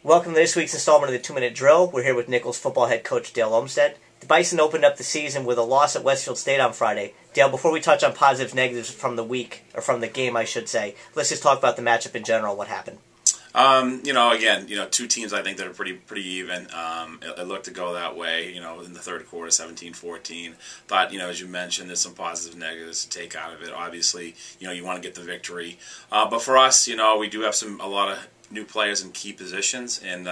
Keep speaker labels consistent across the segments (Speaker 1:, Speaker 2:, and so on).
Speaker 1: Welcome to this week's installment of the 2-Minute Drill. We're here with Nichols football head coach Dale Olmsted. The Bison opened up the season with a loss at Westfield State on Friday. Dale, before we touch on positives, negatives from the week, or from the game, I should say, let's just talk about the matchup in general. What happened?
Speaker 2: Two teams I think that are pretty even. It looked to go that way, in the third quarter, 17-14. But, as you mentioned, there's some positives, negatives to take out of it. Obviously, you want to get the victory. But for us, we do have a lot of new players in key positions, and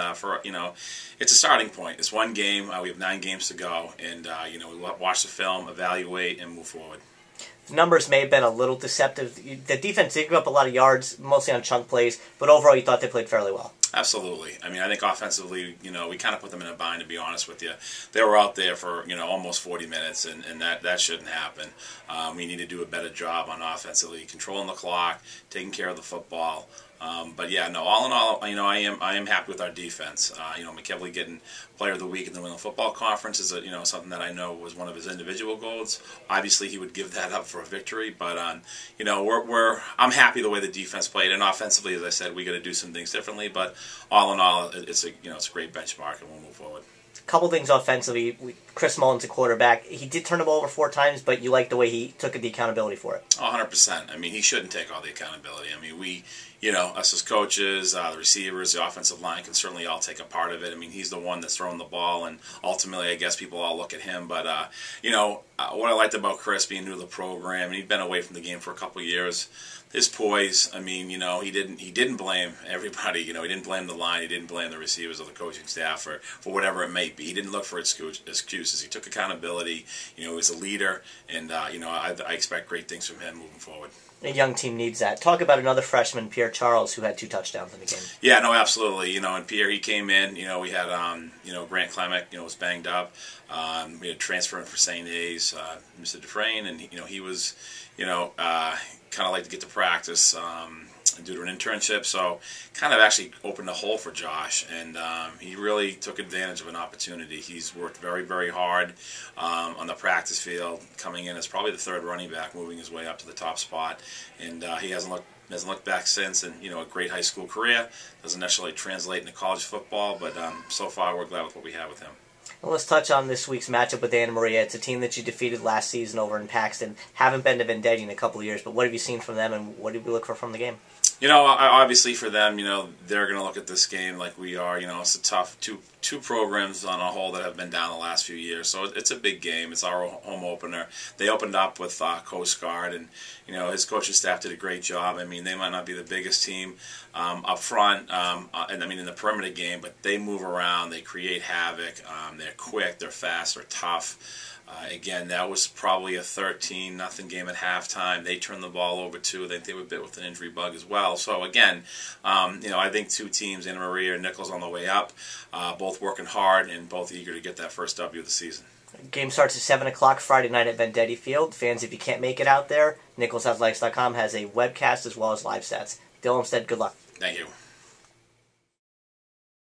Speaker 2: it's a starting point. It's one game. We have 9 games to go, and we watch the film, evaluate, and move forward.
Speaker 1: The numbers may have been a little deceptive. The defense did give up a lot of yards, mostly on chunk plays, but overall you thought they played fairly well. Absolutely.
Speaker 2: I think offensively, we kind of put them in a bind, to be honest with you. They were out there for, almost 40 minutes, and that shouldn't happen. We need to do a better job on offensively, controlling the clock, taking care of the football. All in all, I am happy with our defense. McKevley getting Player of the Week in the Winter Football Conference is something that I know was one of his individual goals. Obviously, he would give that up for a victory, but I'm happy the way the defense played, and offensively, as I said, we got to do some things differently. But all in all, it's a great benchmark, and we'll move forward.
Speaker 1: A couple things offensively. Chris Mullen's a quarterback. He did turn the ball over 4 times, but you like the way he took the accountability for it.
Speaker 2: 100%. He shouldn't take all the accountability. We, us as coaches, the receivers, the offensive line can certainly all take a part of it. He's the one that's throwing the ball, and ultimately, I guess people all look at him. But, what I liked about Chris being new to the program, and he'd been away from the game for a couple of years, his poise, he didn't blame everybody. He didn't blame the line, he didn't blame the receivers or the coaching staff for whatever it may be. He didn't look for excuses. He took accountability. He was a leader, and I expect great things from him moving forward.
Speaker 1: A young team needs that. Talk about another freshman, Pierre Charles, who had 2 touchdowns in the game.
Speaker 2: Yeah, no, absolutely. And Pierre, he came in. We had Grant Clement, was banged up. We had transferring for St. A's, Mr. Dufresne, and he was, kind of like to get to practice due to an internship, so kind of actually opened a hole for Josh, and he really took advantage of an opportunity. He's worked very, very hard on the practice field, coming in as probably the 3rd running back, moving his way up to the top spot, and he hasn't looked back since. And a great high school career doesn't necessarily translate into college football, but so far we're glad with what we have with him.
Speaker 1: Well, let's touch on this week's matchup with Anna Maria. It's a team that you defeated last season over in Paxton. Haven't been to Vendetti in a couple of years, but what have you seen from them, and what did we look for from the game?
Speaker 2: Obviously for them, they're going to look at this game like we are. It's a tough two programs on a whole that have been down the last few years, so it's a big game. It's our home opener. They opened up with Coast Guard, and his coaching staff did a great job. They might not be the biggest team up front, in the perimeter game, but they move around, they create havoc. They're quick, they're fast, they're tough. Again, that was probably a 13-0 game at halftime. They turned the ball over too. I think they were bit with an injury bug as well. So again, I think 2 teams, Anna Maria and Nichols, on the way up, both working hard and both eager to get that first W of the season.
Speaker 1: Game starts at 7 o'clock Friday night at Vendetti Field. Fans, if you can't make it out there, NicholsHasLikes.com has a webcast as well as live stats. Dale Olmsted, good luck.
Speaker 2: Thank you.